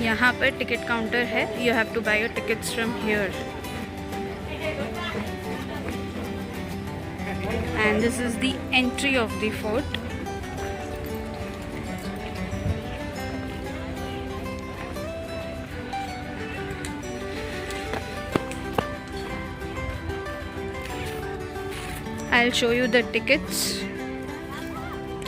यहाँ पर ticket counter है. You have to buy your tickets from here. And this is the entry of the fort. I'll show you the tickets.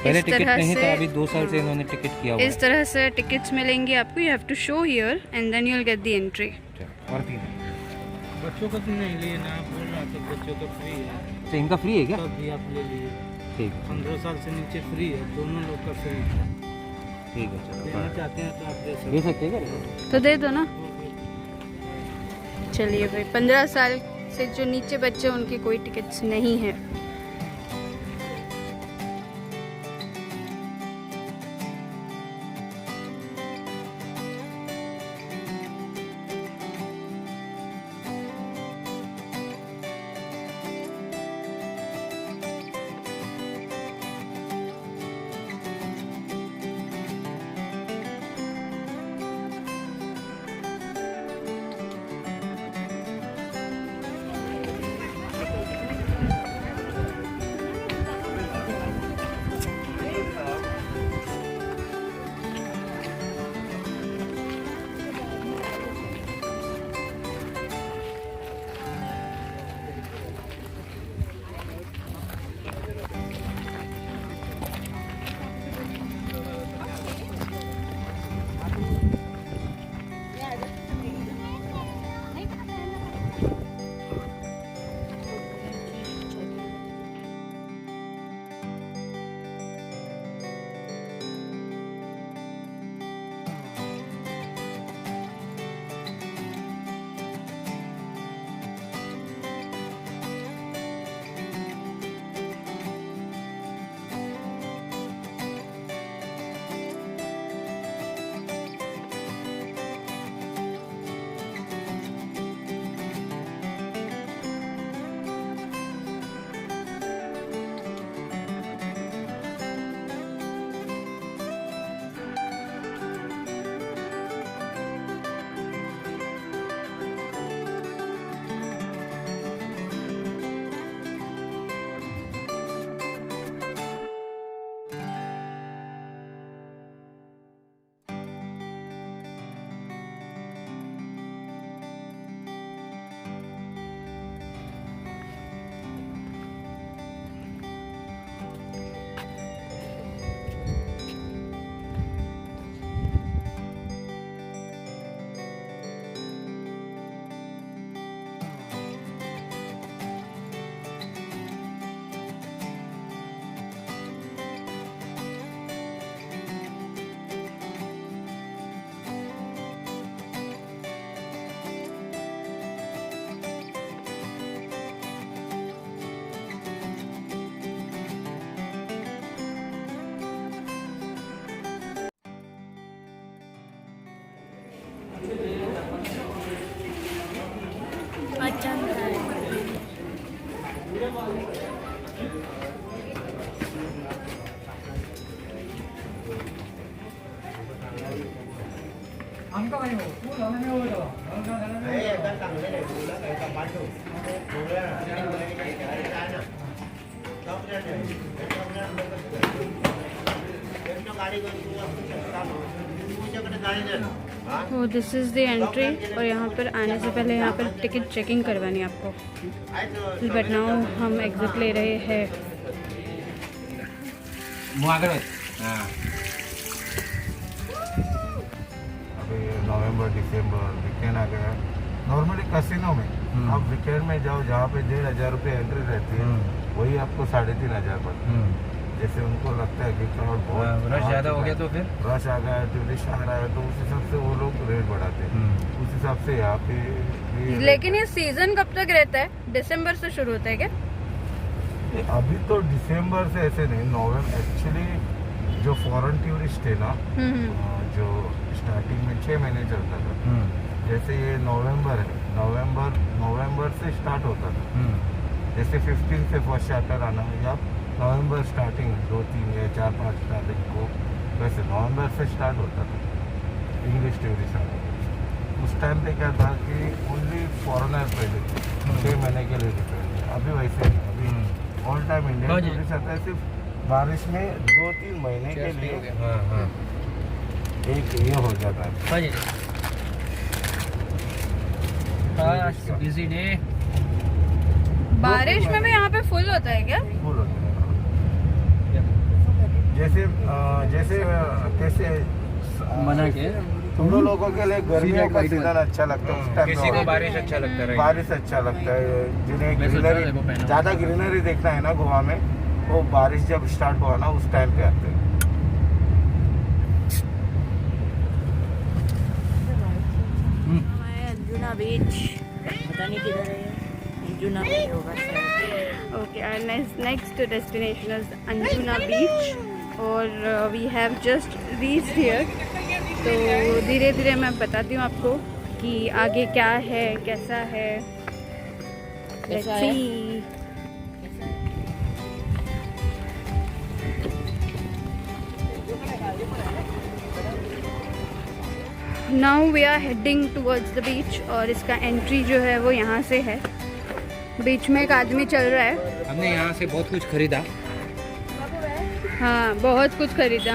पहले ticket नहीं था, अभी 2 साल से इन्होंने टिकट किया हुआ है. इस तरह से टिकट्स मिलेंगे आपको. You have to show here and then you will get the entry. और 3 बच्चों का तो नहीं लिए ना, बोल रहा था बच्चों का फ्री है. तो इनका फ्री है क्या? तब भी आप ले लिए. ठीक 15 साल से नीचे फ्री है, दोनों लोग का फ्री है. ठीक है, चलो देना चाहते हैं तो आप दे सकते ले सकते हैं क्या? तो दे दो ना. चलिए भाई, 15 साल से जो नीचे बच्चे उनकी कोई टिकट्स नहीं है. तो दिस इज़ द एंट्री. और यहाँ पर आने से पहले यहाँ पर टिकट चेकिंग करवानी है आपको. बट नाउ हम एग्जिट ले रहे हैं. अभी नवंबर दिसंबर वीकेंड आ गया. नॉर्मली कैसीनो में आप वीकेंड में जाओ, जहाँ पे 1,500 रुपये एंट्री रहती है, वही आपको 3,500 पड़ता है. जैसे उनको लगता है कि क्राउड बहुत रश ज़्यादा हो गया तो फिर रश आ गया, टूरिस्ट आ रहा है, तो उस हिसाब से वो लोग रेट बढ़ाते हैं. उस हिसाब से यहाँ पे लेकिन ये सीजन कब तक रहता है? दिसंबर से शुरू होता है क्या? अभी तो दिसंबर से ऐसे नहीं, नवंबर. एक्चुअली जो फॉरेन टूरिस्ट है ना, जो स्टार्टिंग में 6 महीने चलता था, जैसे ये नवंबर है, नवंबर से स्टार्ट होता था। जैसे 15 से फर्स्ट चार्टर आना या नवंबर स्टार्टिंग 2, 3 या 4, 5 तारीख को, वैसे नवंबर से स्टार्ट होता था इंग्लिश टूरिस्ट आना। उस टाइम पे क्या था कि ओनली फॉरेनर पहले 6 महीने के लिए दिखे। अभी वैसे नहीं, अभी ऑल टाइम इंडियन टूरिस्ट आता है। सिर्फ बारिश में 2-3 महीने के लिए एक ये हो जाता है। Busy day. बारिश में भी यहाँ पे फुल होता है क्या? फुल होता है। जैसे कैसे मना के थोड़े लोगों के लिए गर्मियों का सीजन अच्छा लगता है, उस टाइम किसी को बारिश अच्छा लगता है। बारिश अच्छा लगता है, जिन्हें ग्रीनरी ज़्यादा ग्रीनरी देखना है ना गोवा में, वो बारिश जब स्टार्ट हुआ ना उस टाइम पे आते हैं। अंजुना बीच पता नहीं किधर है, अंजुना बीच होगा शायद। Okay, our next destination is Anjuna Beach और we have just reached here। तो धीरे धीरे मैं बताती हूँ आपको कि आगे क्या है, कैसा है। Let's see। Now we are heading towards the beach और इसका एंट्री जो है वो यहाँ से है। बीच में एक आदमी चल रहा है। हमने यहाँ से बहुत कुछ खरीदा। हाँ, बहुत कुछ खरीदा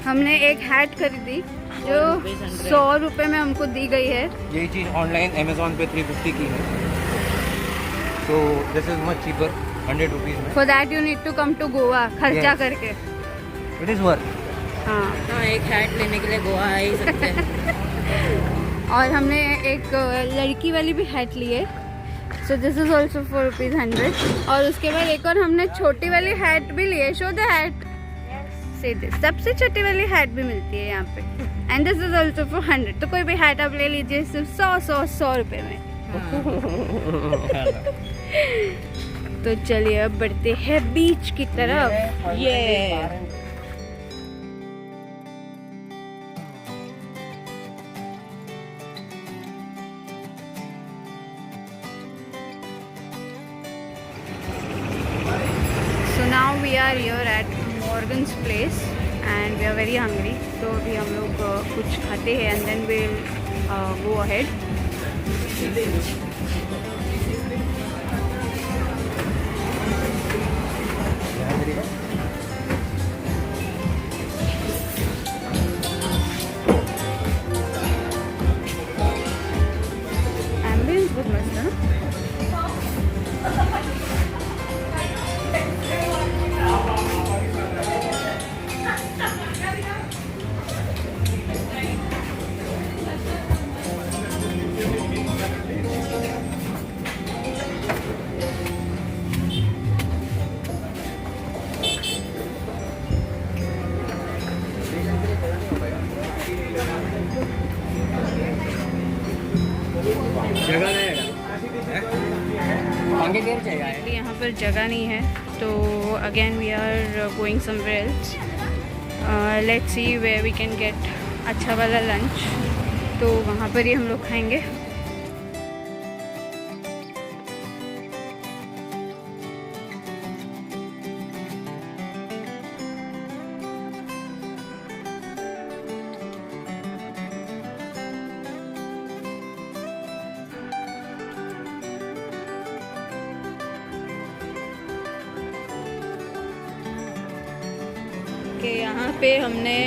हमने एक हैट खरीदी जो 100 रुपये में हमको दी गई है। यही चीज़ ऑनलाइन अमेजोन पे 350 की है, तो this is much cheaper 100 rupees में। For that you need to come to Goa खर्चा करके। It is worth. हाँ, एक हैट लेने के लिए गोवा आ ही सकते हैं। और हमने एक लड़की वाली भी हैट ली है, so this is also for ₹100। और उसके बाद एक और हमने छोटी वाली हैट भी ली है। शो द हैट, से सबसे छोटी वाली हैट भी मिलती है यहाँ पे, and this is also for 100। तो कोई भी हैट आप ले लीजिए सिर्फ 100 रुपये में। तो चलिए अब बढ़ते हैं बीच की तरफ। ये now we are here at Morgan's place and we are very hungry, तो अभी हम लोग कुछ खाते हैं and then we'll go ahead। Ambience बहुत मस्त है ना। यहाँ पर जगह नहीं है, तो again we are going somewhere else. Let's see where we can get अच्छा वाला लंच, तो वहाँ पर ही हम लोग खाएंगे। कि यहाँ पे हमने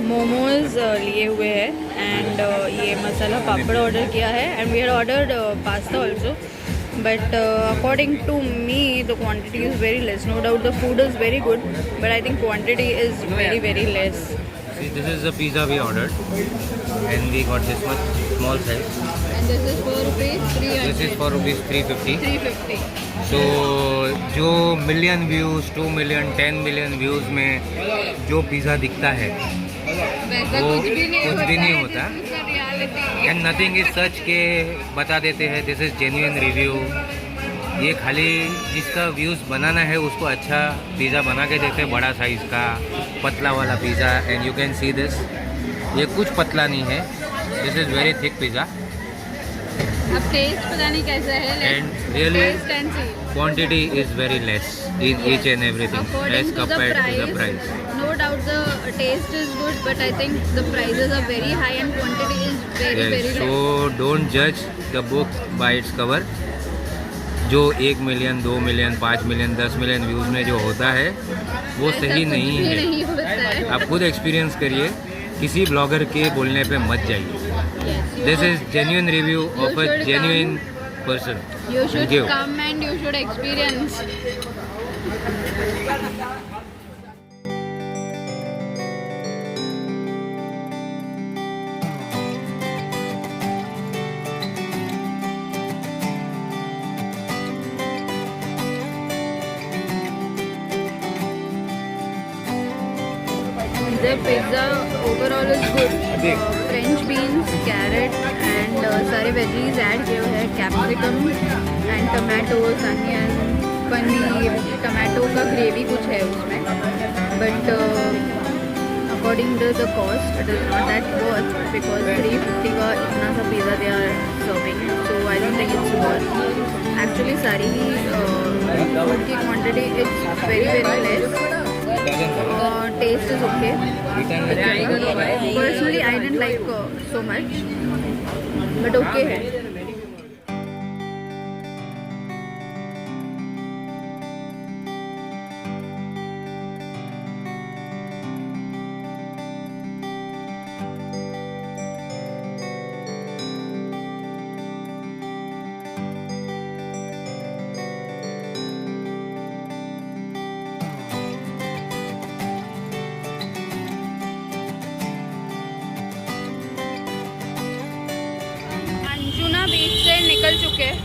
मोमोज़ लिए हुए हैं एंड ये मसाला पापड़ ऑर्डर किया है and we had ordered pasta also, but according to me the quantity is very less. No doubt the food is very good, but I think quantity is very less. See, this is the pizza we ordered and we got this much small size. And this is for ₹300. This is for ₹350. 350. तो जो million views, 2 million, 10 million views में जो pizza दिखता है वैसा वो कुछ भी नहीं होता। एंड नथिंग इज सच के बता देते हैं दिस इज़ जेन्युइन रिव्यू। ये खाली जिसका व्यूज़ बनाना है उसको अच्छा पिज़्ज़ा बना के देते हैं, बड़ा साइज़ का पतला वाला pizza. And you can see this, ये कुछ पतला नहीं है, this is very thick pizza अब टेस्ट पता नहीं कैसा है, and really taste and see. quantity is very less in each and everything According as to the compared to the price, price. no doubt the taste is good, but I think the prices are very high and quantity is very Yes, very so less. don't judge the book by its cover. जो 1 million 2 million 5 million 10 million views में जो होता है वो ऐसा सही कुछ नहीं भी है। नहीं होता है। आप खुद एक्सपीरियंस करिए, किसी ब्लॉगर के बोलने पे मत जाइए। Yes, you this should- is genuine review You of a should genuine person. You should Thank you. come and you should experience. The pizza overall is good. French beans, carrot and सारे veggies add किए हुए हैं, capsicum and tomatoes, onion, paneer, tomato का gravy कुछ है उसमें, but according to the cost it is not that worth because 350 का इतना सा pizza they are serving, so I don't think it's worth. Actually सारी ही फूड की quantity it's very very less. Taste is okay. Personally, I didn't like so much, but okay है। अंजुना बीच से निकल चुके हैं,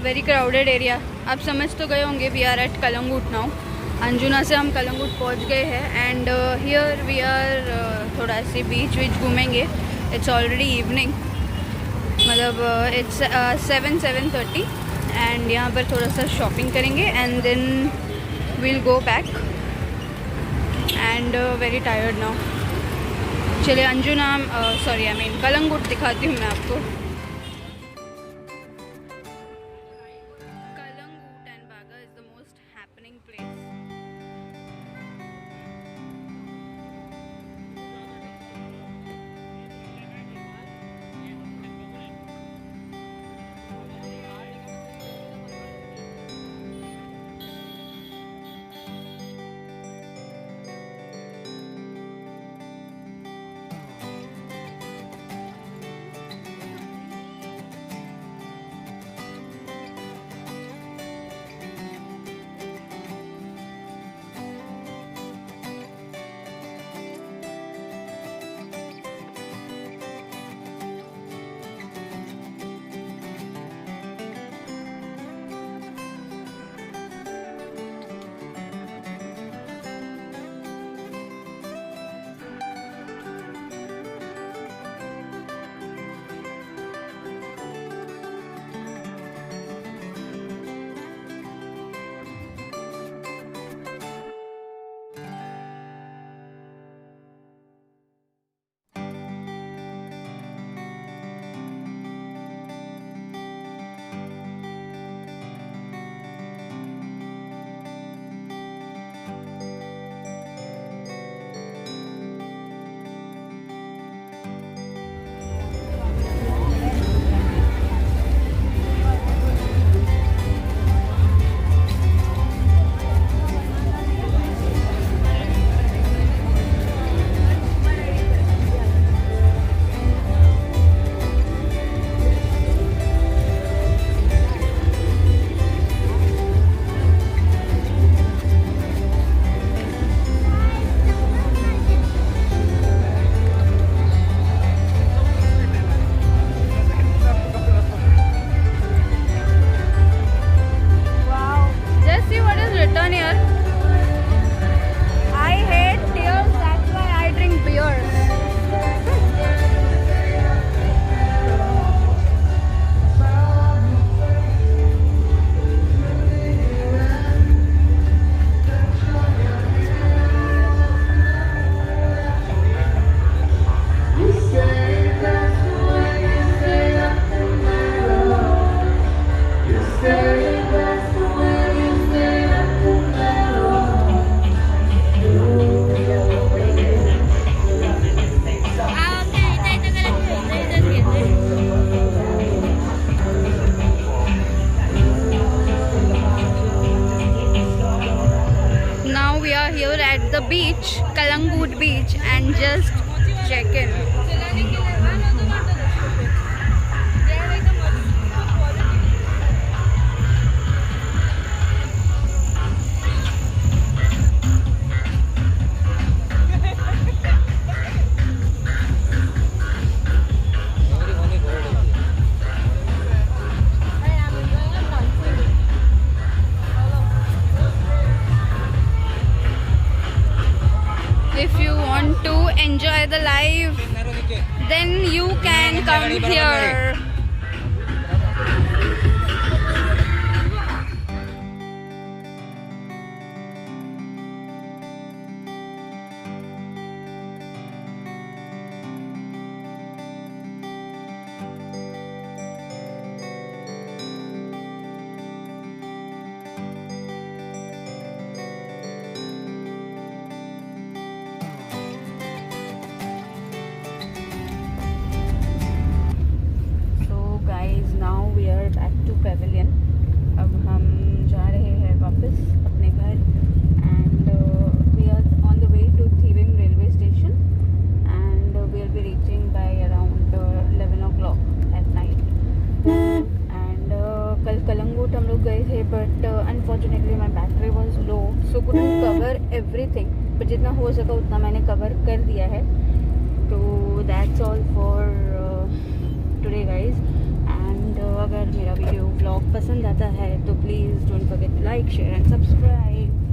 वेरी क्राउडेड एरिया। आप समझ तो गए होंगे, we are at Calangute now. Anjuna से हम कलंगुट पहुंच गए हैं एंड हियर वी आर थोड़ा सी बीच वीच घूमेंगे। इट्स ऑलरेडी इवनिंग, मतलब इट्स 7:30 एंड यहाँ पर थोड़ा सा शॉपिंग करेंगे and then we'll go back and very tired now. चलिए Anjuna sorry I mean Calangute दिखाती हूँ मैं आपको। Calangute and Baga is the most happening place. beach, Kalangut beach, and just check in. If you want to enjoy the life, then you can come here. Now we are back to pavilion. अब हम जा रहे हैं वापस अपने घर and we are on the way to Thivim railway station and we will be reaching by around 11 o'clock at night. And कल कलंगूट हम लोग गए थे but unfortunately my battery was low so couldn't cover everything. but जितना हो सका उतना मैंने cover कर दिया है. तो that's all for today guys. अगर मेरा वीडियो व्लॉग पसंद आता है तो please don't forget to like share and subscribe.